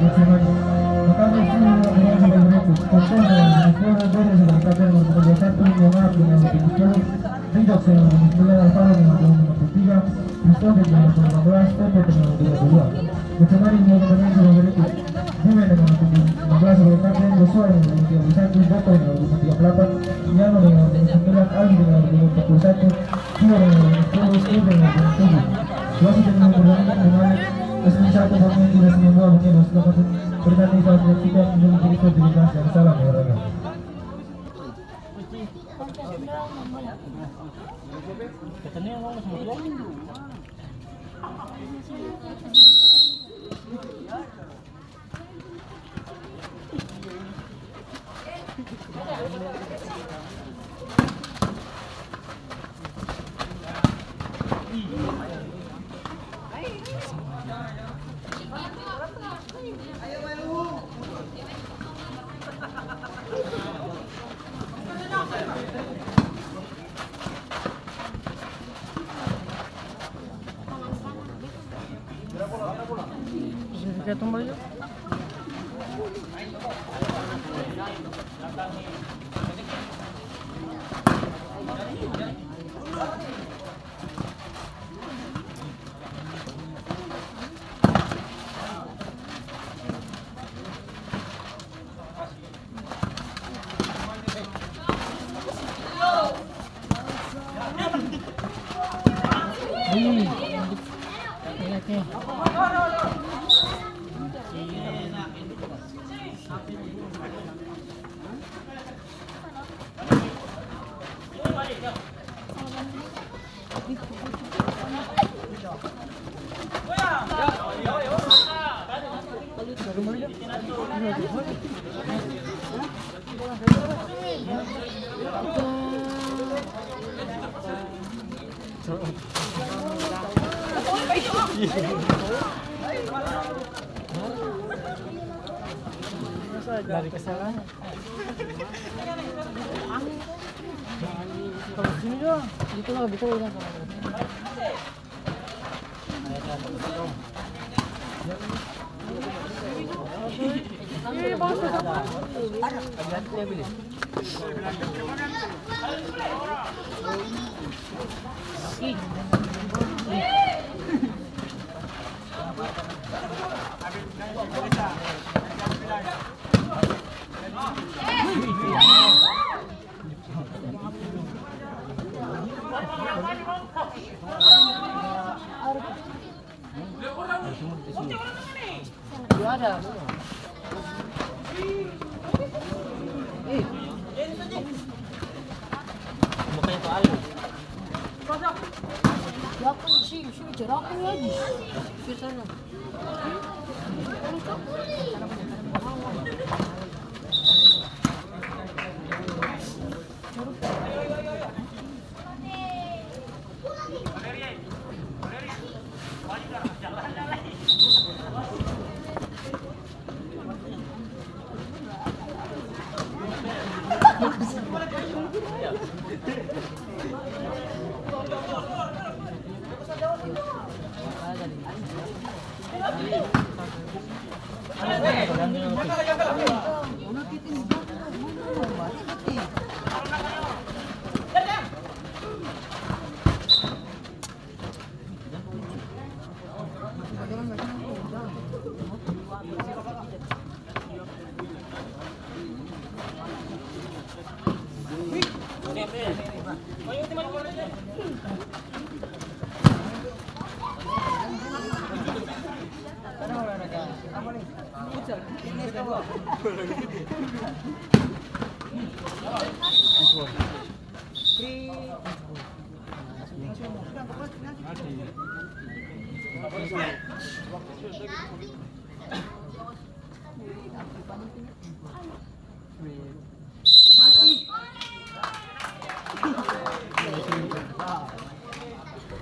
Matamos una unidad sobre el reto. Conforme a las pruebas verdes de la carrera de la Santo Leonardo de la Opinión, Rindox en la Municipalidad de Alfaro de la Perspectiva, Cristóbal de la Colaboración, Pepe de la Autoridad. Funcionario de la Gobernanza de los Derechos, viven en la Plaza de la Carrera, los sueños de la Universidad de Santos, Boca de la Universidad Plata, Llano de la Universidad Alguien de la Universidad de Santos, Tío de la Universidad de Santos, de la Universidad Gracias a la Universidad escuchar por mí y les mando a los organizados de chicas y los directores de la sala de verdad. Kita tunggu aja. Dari kesalahan. Kalau sini dong, gitu lah, gitu lah. Ini bos. Ada. Bukannya soal. Ya kan sih bicara apa lagi? Di sana.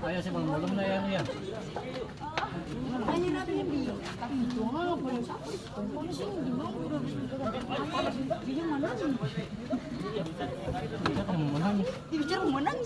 Ayo sih belum na yan ya. Ano natin yung biyo? Tapi ito nga, parang sa akin. Kung sino, di ba? Bigyan manang. Bigyan mo manang.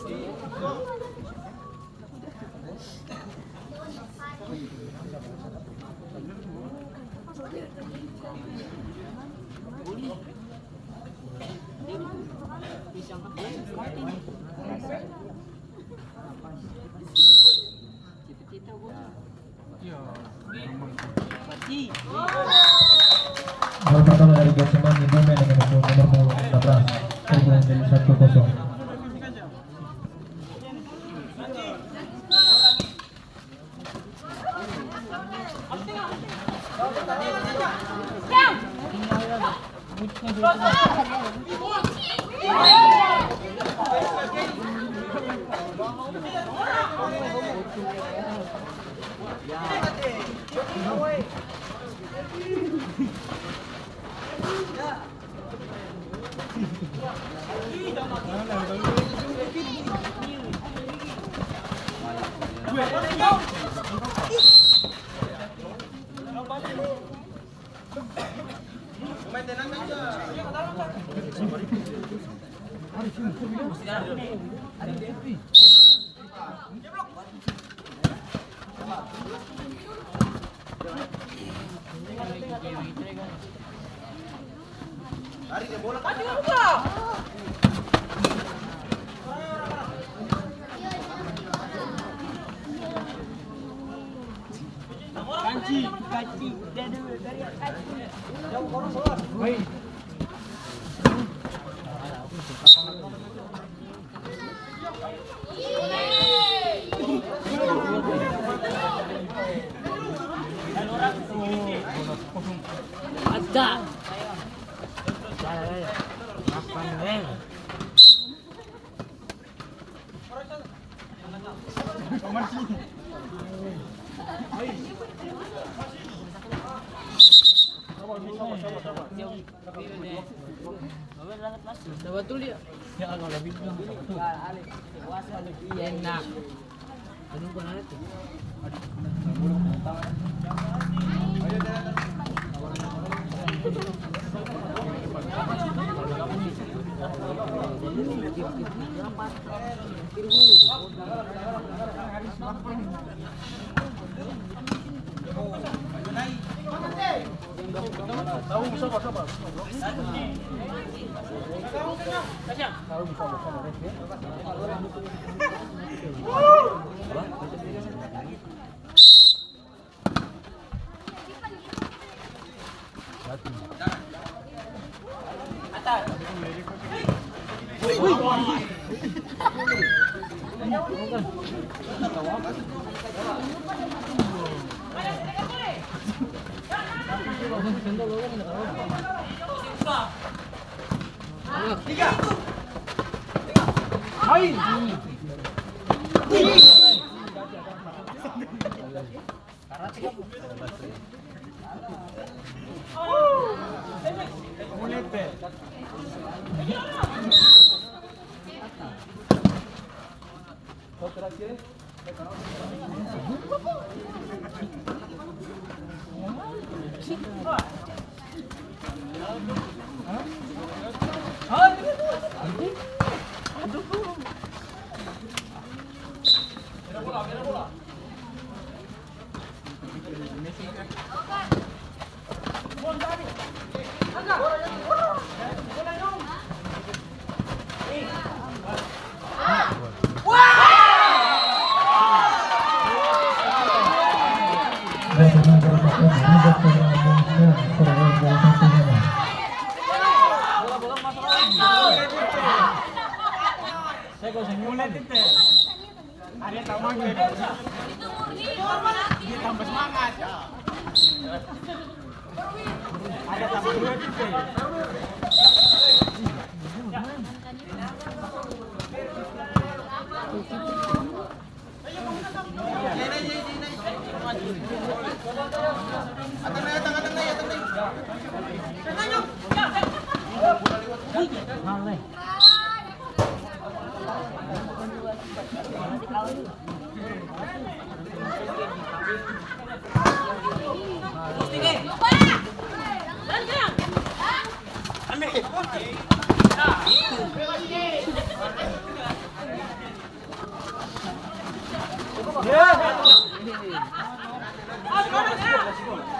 Gol pertama dari Gaseman di Bumen dengan nomor 16 tergolong menjadi 1-0. Ada. Betul dia. Ya kalau lebih bilang betul. Enak. Anu kan itu.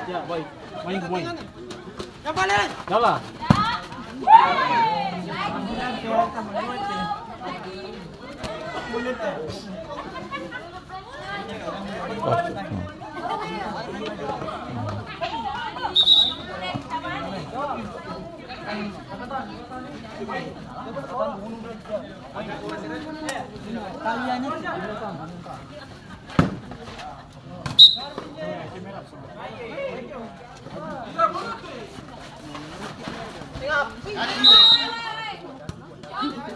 Ya, baik. Main ke main. Yang paling. Jalan.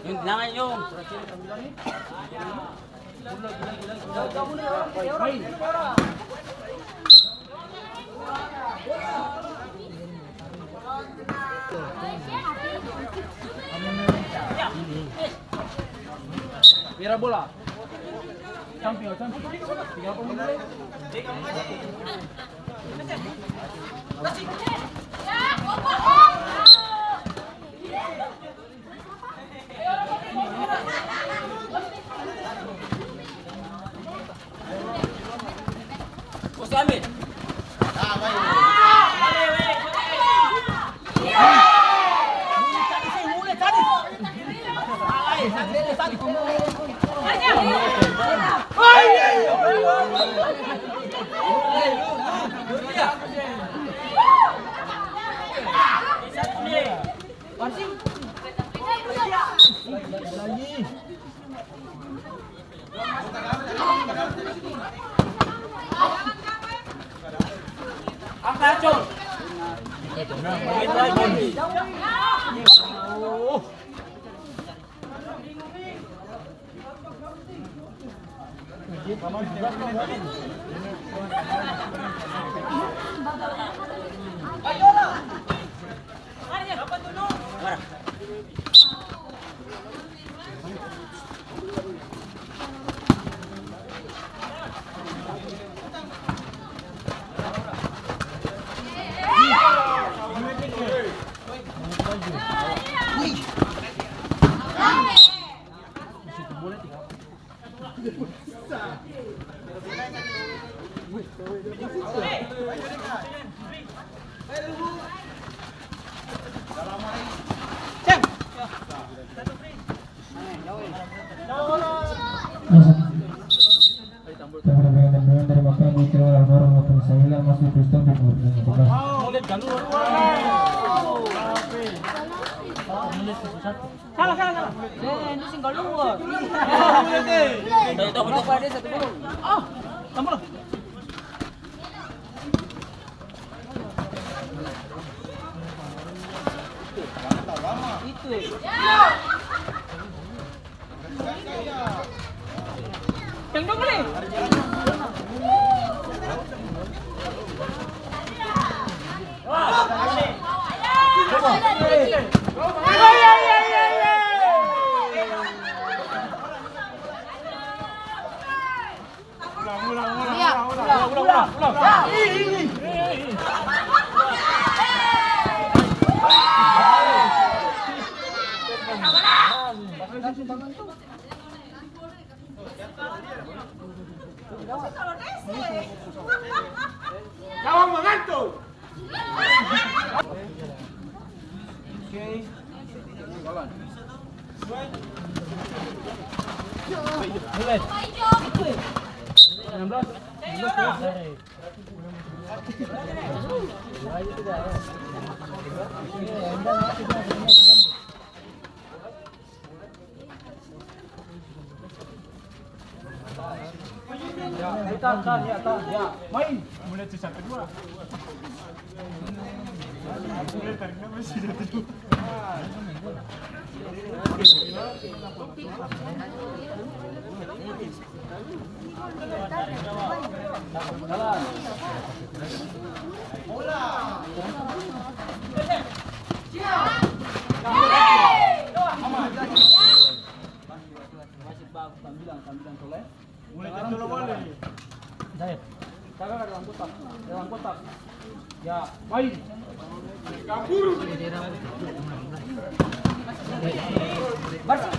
Yung nangan yung. Mira bola. Champion. 30 menit. Bos Amin. Dari Makassar itu orang maupun saya masih Kristen di Salah. Ini sing keluar. Itu kenapa dia satu belum? Tambah lah. Itu. Yang dong boleh. Gawang mengantuk. Ya, main. Mulai sisa kedua. Mulai tarik nafas sudah kedua. Mulai jatuh boleh. Zahid. Kakak dalam kotak. Ya, main. Kabur. Bersih.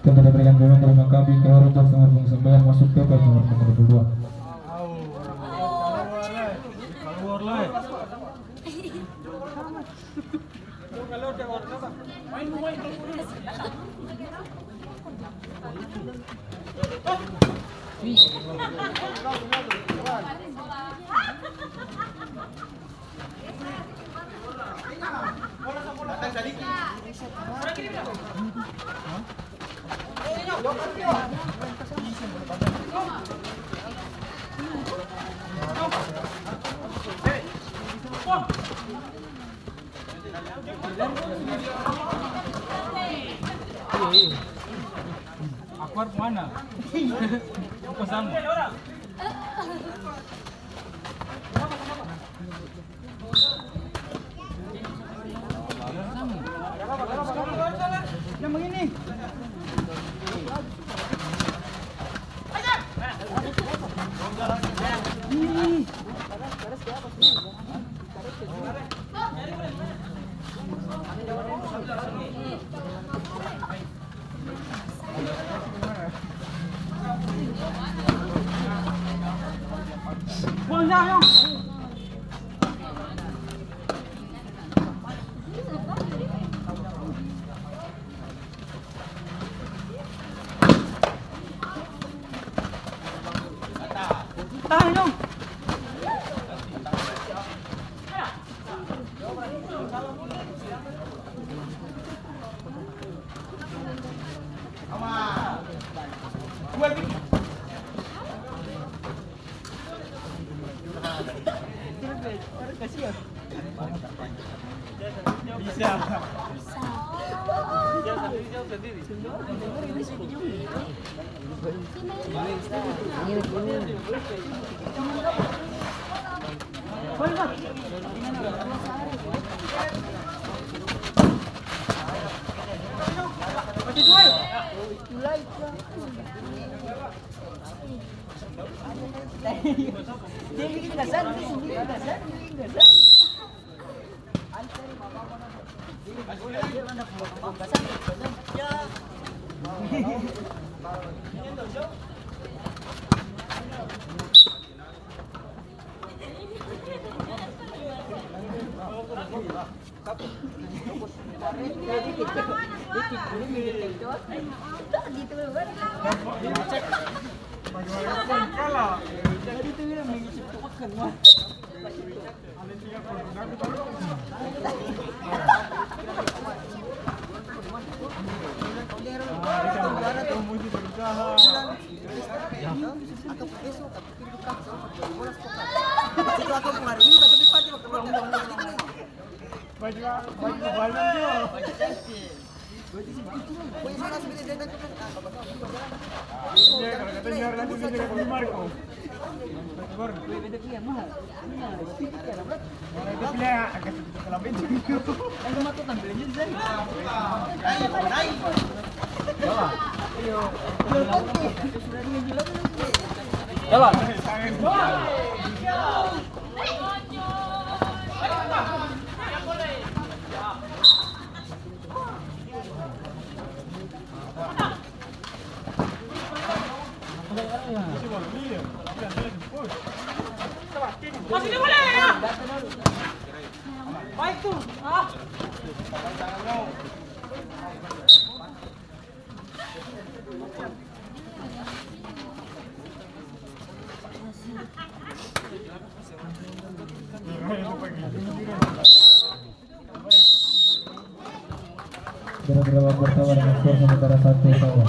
Kita berikan pemain dari Maccabi keluar untuk nomor 9 masuk ke nomor 2. Keluar lah. Akbar mana? Apa sama? Yang begini. Tahan dong. Aman. Dia bikin dasar, dia bikin dasar. Masih boleh ya? Baik tuh. Ah. Beberapa pertama dengan skor sementara 1-1.